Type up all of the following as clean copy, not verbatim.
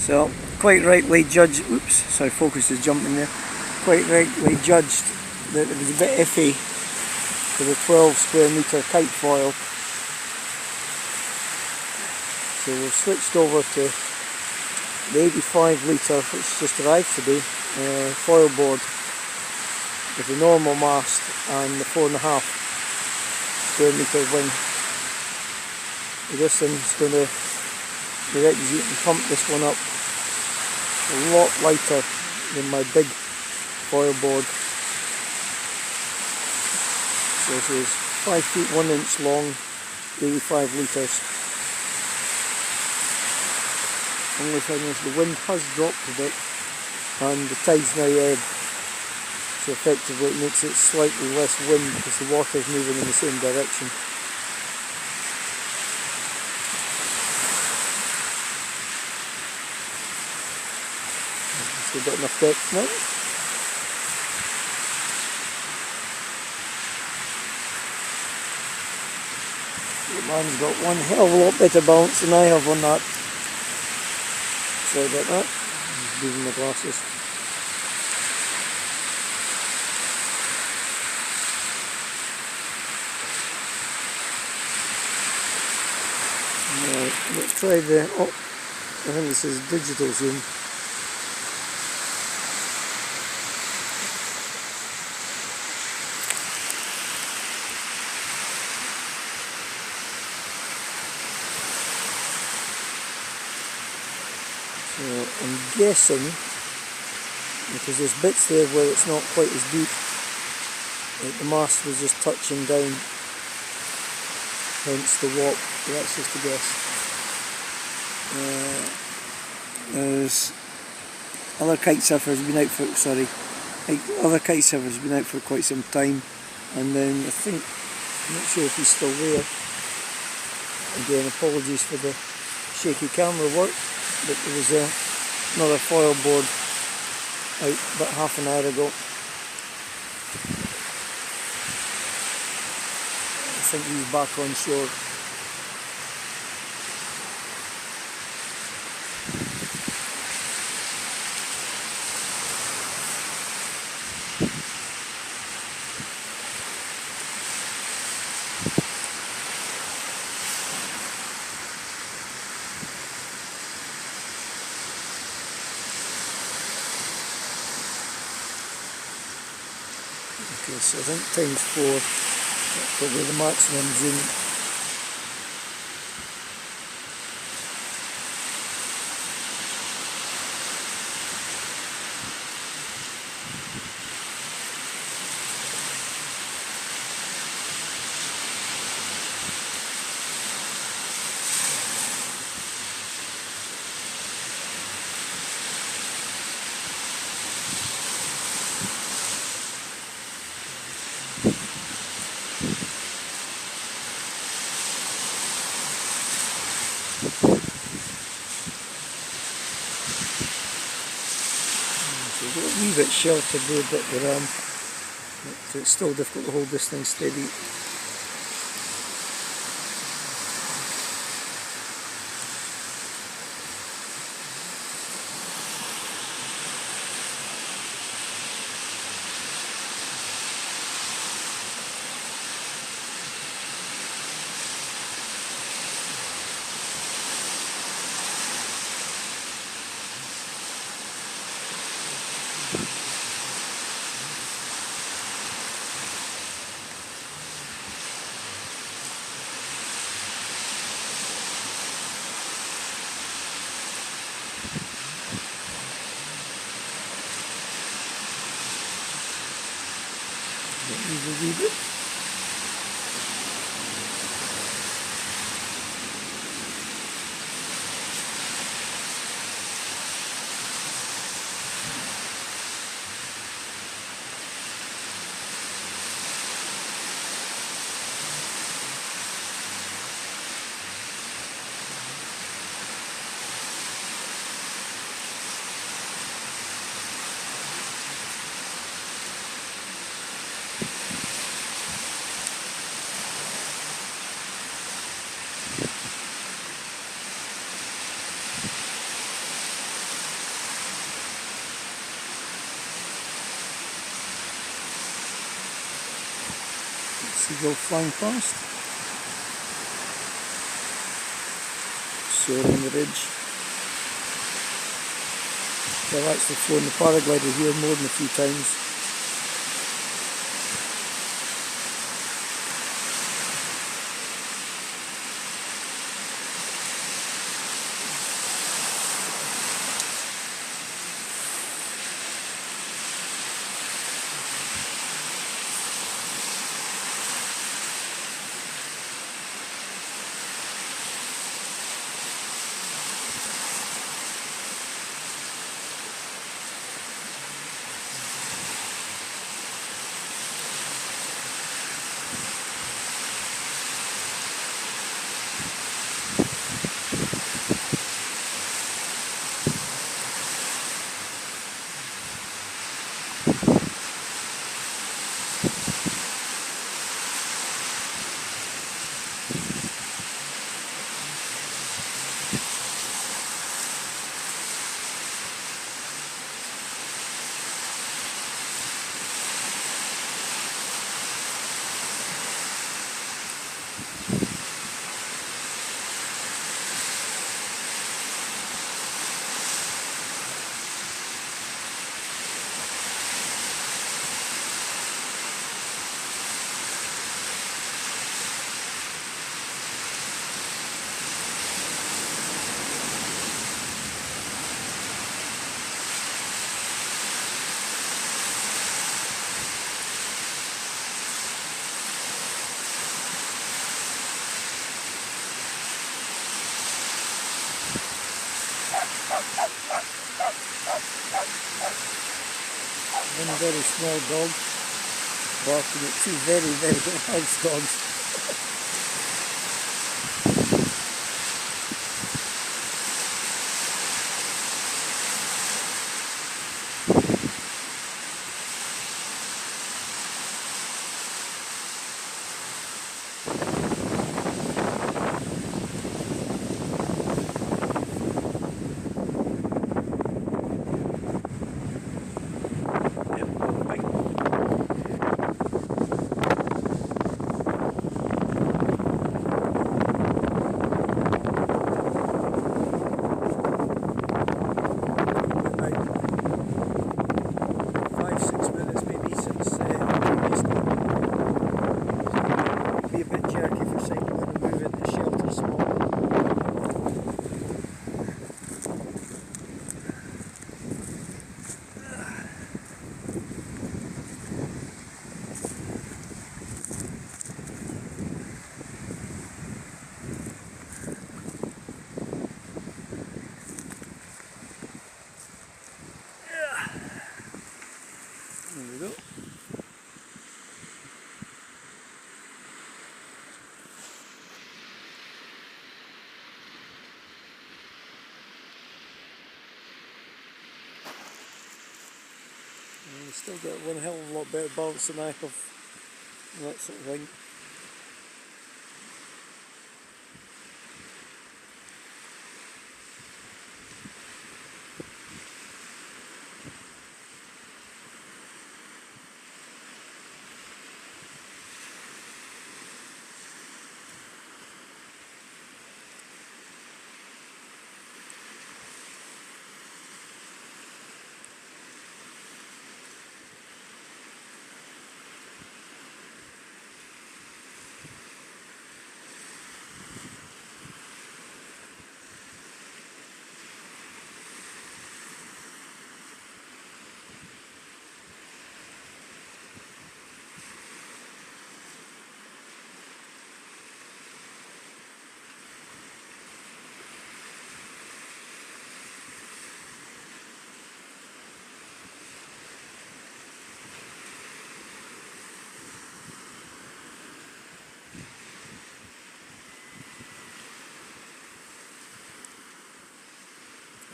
So, quite rightly judged, oops, sorry, focus is jumping there, quite rightly judged that it was a bit iffy for the 12 square metre kite foil. So we've switched over to the 85 litre, which just arrived today, foil board with the normal mast and the 4.5 square metre wing. Agustin's going to direct you and pump this one up a lot lighter than my big foil board. So this is 5 feet 1 inch long, 85 litres. Only thing is the wind has dropped a bit and the tide's now ebb, so effectively it makes it slightly less wind because the water's moving in the same direction. Still got enough depth now. The man's got one hell of a lot better balance than I have on that. Sorry about that. I'm moving my glasses. Right, let's try the, oh, I think this is digital zoom. So I'm guessing, because there's bits there where it's not quite as deep, like the mast was just touching down, hence the warp, but that's just a guess. There's other kite surfers been out for, other kite surfers been out for quite some time, and then I think, I'm not sure if he's still there. Again, apologies for the shaky camera work, but there was another foil board out about half an hour ago. I think he's back on shore. Okay, so I think times 4, that's probably the maximum zoom. So we've got a wee bit sheltered there, but it's still difficult to hold this thing steady. Move a wee bit. seagull flying past. Soaring on the ridge. So I've actually flown the paraglider here more than a few times. One very small dog barking at two very, very large dogs. There we go. And we still got one hell of a lot better balance than I have and that sort of thing.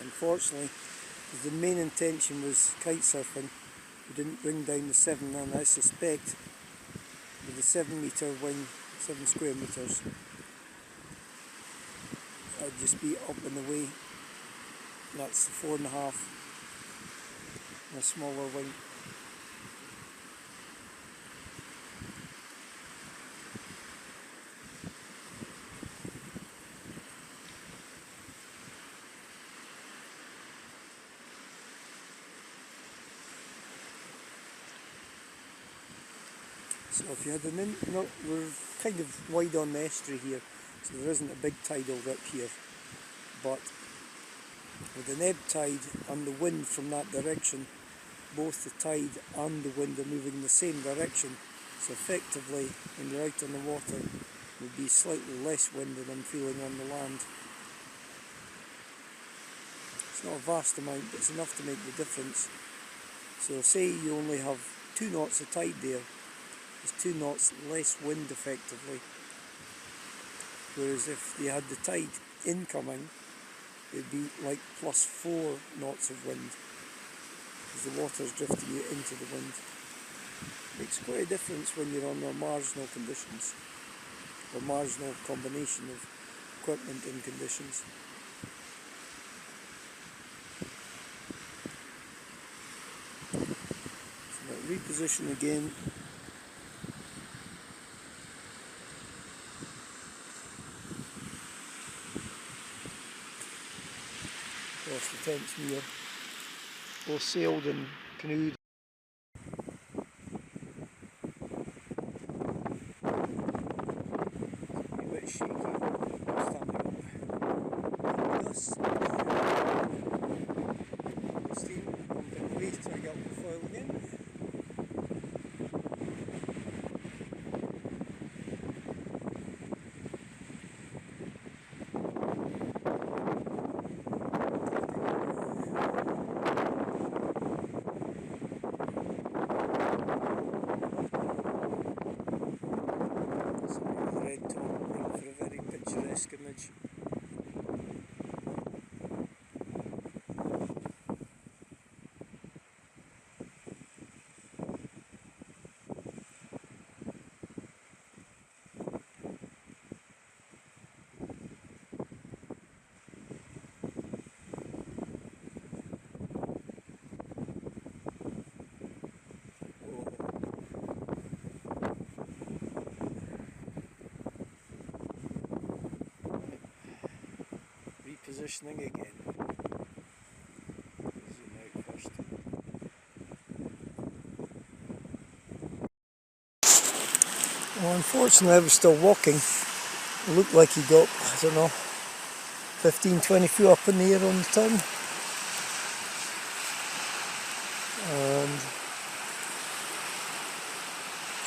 Unfortunately, the main intention was kite surfing, we didn't bring down the 7, and I suspect with the 7 metre wing, 7 square metres, I'd just be up and away. That's 4.5 and a smaller wing. So if you had no, we're kind of wide on the estuary here, so there isn't a big tidal rip here, but with an ebb tide and the wind from that direction, both the tide and the wind are moving in the same direction, so effectively when you're out on the water there would be slightly less wind than I'm feeling on the land. It's not a vast amount, but it's enough to make the difference. So say you only have 2 knots of tide there, there's 2 knots less wind effectively, whereas if you had the tide incoming it'd be like +4 knots of wind, because the water's drifting you into the wind. Makes quite a difference when you're under marginal conditions, or marginal combination of equipment and conditions. So now reposition again. Across the Thames Mere, both sailed and canoed. A bit shaky standing up. Thus, Agustin, pumping away to try to get up the foil again. Red top, making for a very picturesque image. Repositioning again. Zoom out first. Well, unfortunately I was still walking. It looked like he got, I don't know, 15-20 feet up in the air on the turn. And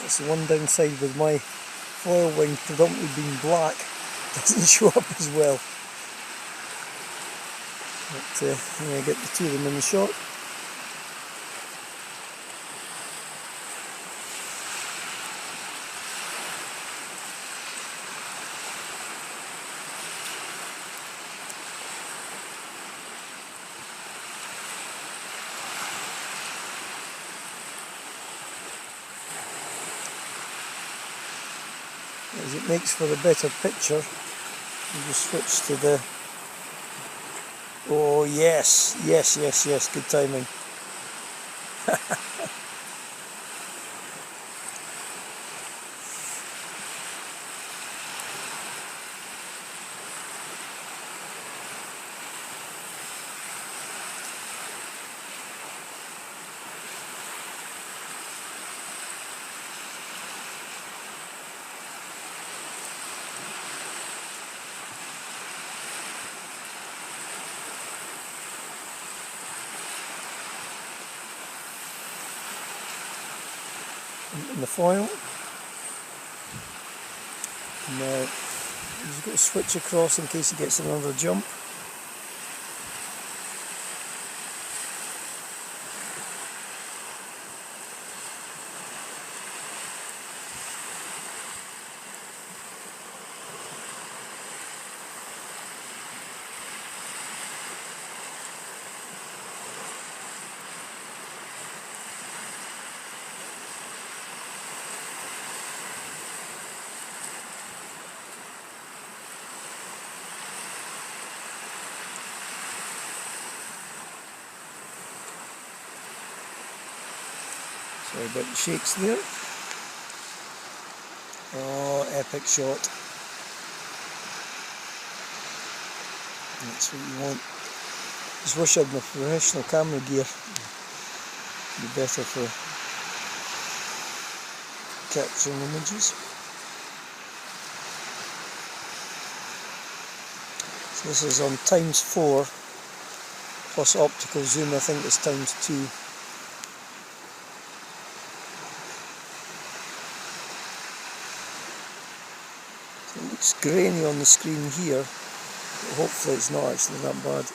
that's the one downside with my foil wing predominantly being black. It doesn't show up as well. But yeah, get the 2 of them in the shot. As it makes for a better picture, you just switch to the... Oh yes, yes, yes, yes, good timing. In the foil. Now he's got to switch across in case he gets another jump. Sorry about the shakes there. Oh, epic shot. That's what you want. Just wish I had my professional camera gear. It'd be better for capturing images. So this is on ×4 plus optical zoom, I think it's ×2. So it looks grainy on the screen here, but hopefully it's not actually that bad.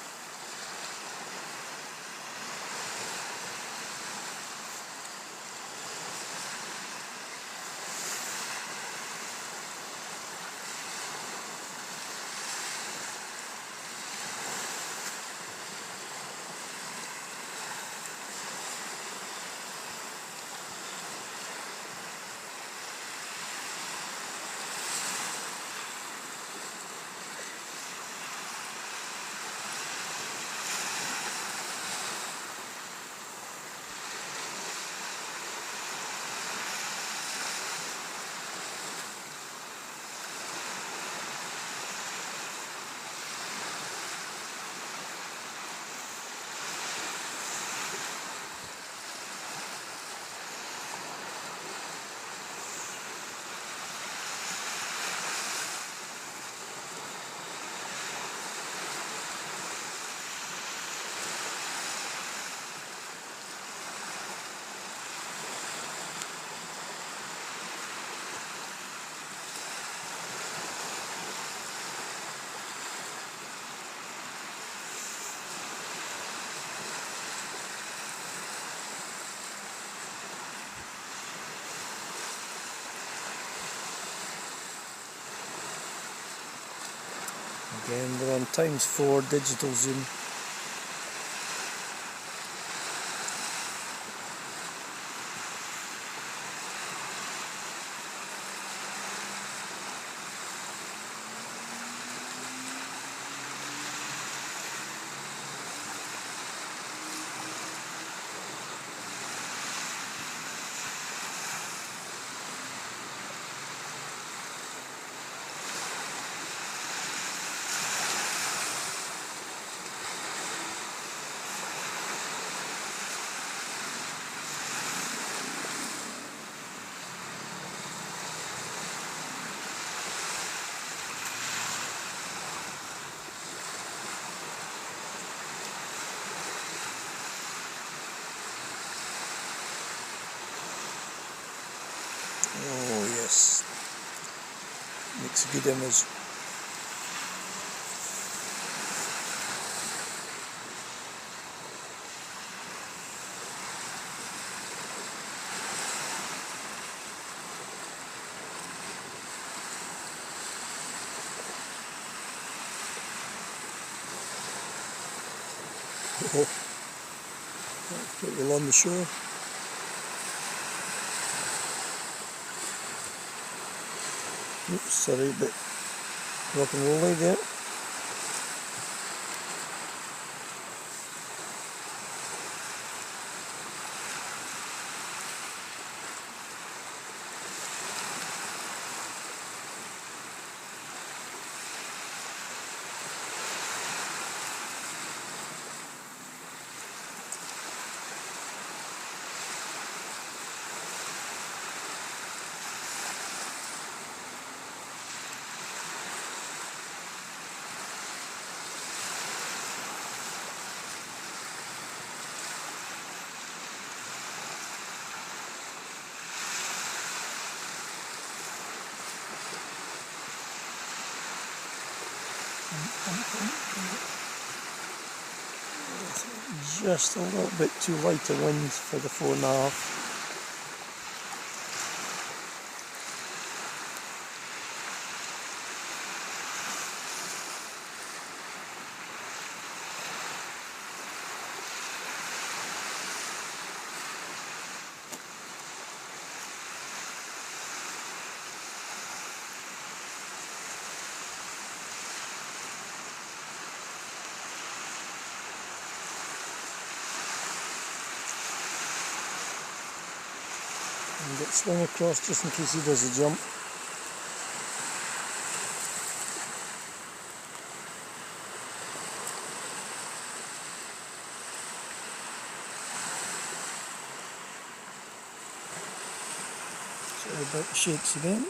Again, we're on ×4 digital zoom. Oh yes, makes a good image. Oh, pretty well on the shore. Oops, sorry, a bit rock and rolly there. Just a little bit too light a wind for the 4.5. And get swung across just in case he does a jump. So About the shakes again.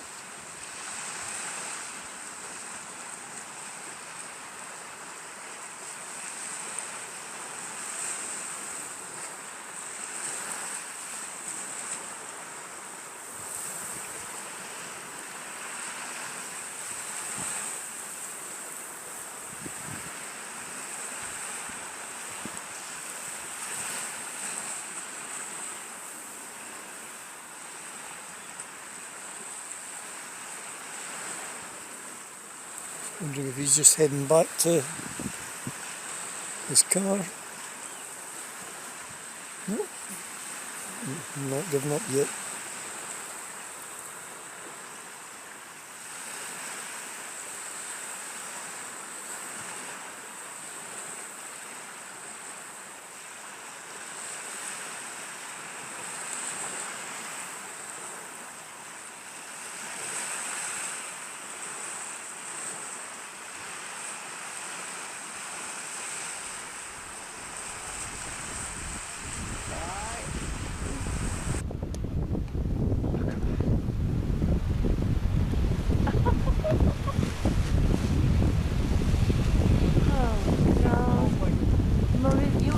Wondering if he's just heading back to his car. No, not giving up yet. Oh no. Mommy, you